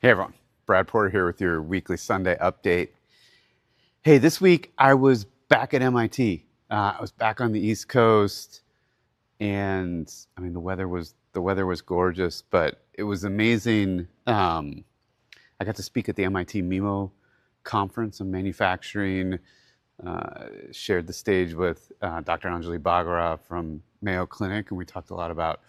Hey everyone, Brad Porter here with your weekly Sunday update. Hey, this week I was back at MIT. I was back on the East Coast, and I mean the weather was gorgeous, but it was amazing. I got to speak at the MIT MIMO conference on manufacturing. Shared the stage with Dr. Anjali Bhagara from Mayo Clinic, and we talked a lot about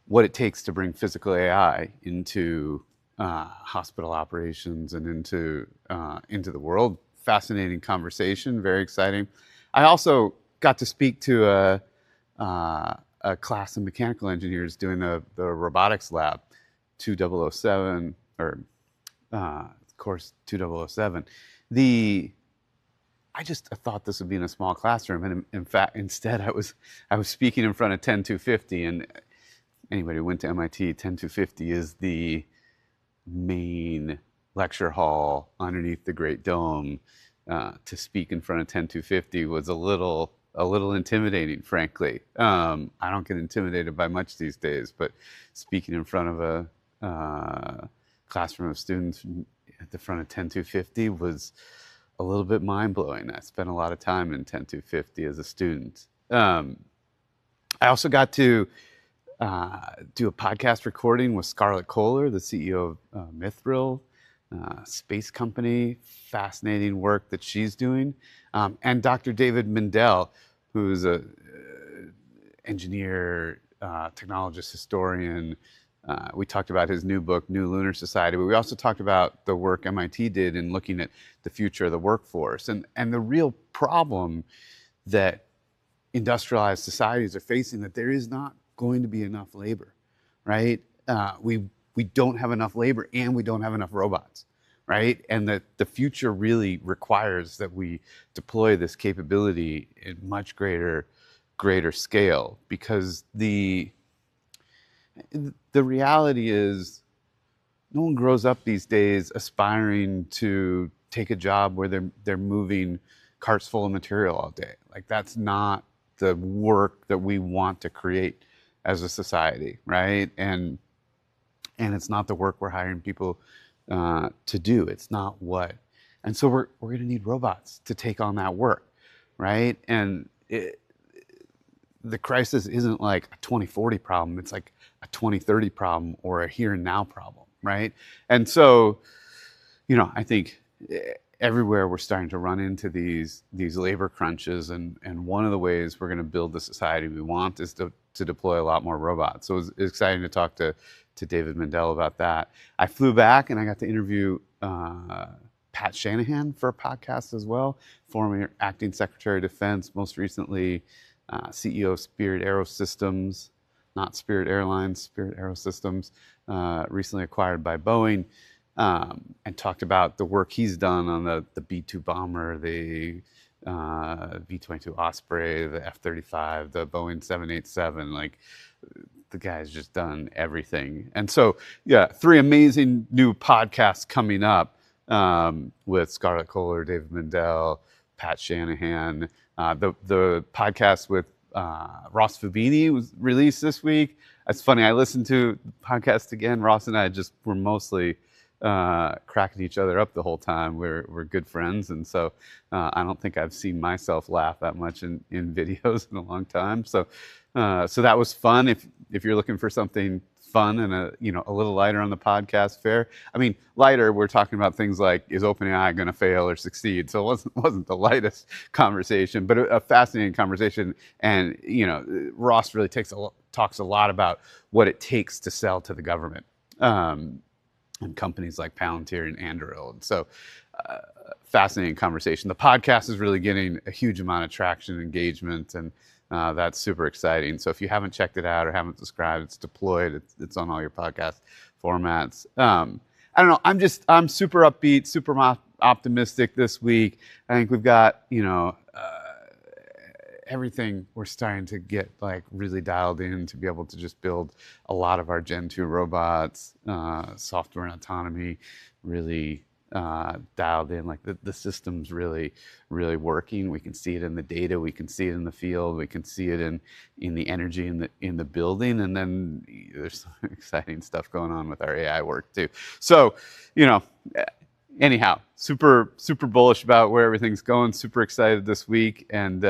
what it takes to bring physical AI into hospital operations and into the world. Fascinating conversation, very exciting. I also got to speak to a class of mechanical engineers doing the robotics lab, 2007 or course 2007. The I thought this would be in a small classroom, and in fact, instead, I was speaking in front of 10250, and anybody who went to MIT, 10250 is the main lecture hall underneath the Great Dome. To speak in front of 10250 was a little intimidating, frankly. I don't get intimidated by much these days, but speaking in front of a classroom of students at the front of 10250 was a little bit mind-blowing. I spent a lot of time in 10250 as a student. I also got to do a podcast recording with Scarlett Kohler, the CEO of Mithril, space company. Fascinating work that she's doing. And Dr. David Mindell, who's a engineer, technologist, historian. We talked about his new book, New Lunar Society, but we also talked about the work MIT did in looking at the future of the workforce and the real problem that industrialized societies are facing, that there is not going to be enough labor, right? We don't have enough labor, and we don't have enough robots, right? And that the future really requires that we deploy this capability in much greater scale, because the reality is no one grows up these days aspiring to take a job where they're moving carts full of material all day. Like, that's not the work that we want to create as a society, right? And it's not the work we're hiring people to do. It's not what. And so we're going to need robots to take on that work, right? And the crisis isn't like a 2040 problem. It's like a 2030 problem or a here and now problem, right? And so, I think everywhere we're starting to run into these labor crunches, and one of the ways we're going to build the society we want is to deploy a lot more robots. So it's exciting to talk to David Mindell about that. I flew back and I got to interview Pat Shanahan for a podcast as well, former acting Secretary of Defense, most recently CEO of Spirit AeroSystems, not Spirit Airlines, Spirit AeroSystems, recently acquired by Boeing. And talked about the work he's done on the B-2 bomber, the V-22 Osprey, the F-35, the Boeing 787. Like, the guy's just done everything. And so, yeah, 3 amazing new podcasts coming up with Scarlett Kohler, David Mindell, Pat Shanahan. The podcast with Ross Fubini was released this week. It's funny, I listened to the podcast again. Ross and I just were mostly cracking each other up the whole time. We're good friends, and so I don't think I've seen myself laugh that much in videos in a long time. So that was fun. If you're looking for something fun and a little lighter on the podcast fare. I mean, lighter, we're talking about things like, is OpenAI going to fail or succeed? So it wasn't the lightest conversation, but a fascinating conversation. And Ross really talks a lot about what it takes to sell to the government. And companies like Palantir and Anduril. And so, fascinating conversation. The podcast is really getting a huge amount of traction and engagement, and that's super exciting. So if you haven't checked it out or haven't subscribed, it's deployed. It's on all your podcast formats. I don't know. I'm super upbeat, super optimistic this week. I think we've got, everything we're starting to get like really dialed in to be able to just build a lot of our Gen 2 robots, software and autonomy really dialed in. Like the system's really, really working. We can see it in the data. We can see it in the field. We can see it in the energy in the building. And then there's some exciting stuff going on with our AI work too. So, you know, anyhow, super bullish about where everything's going. Super excited this week, and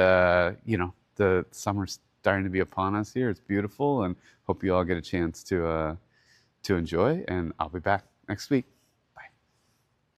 you know, the summer's starting to be upon us here. It's beautiful, and hope you all get a chance to enjoy. And I'll be back next week.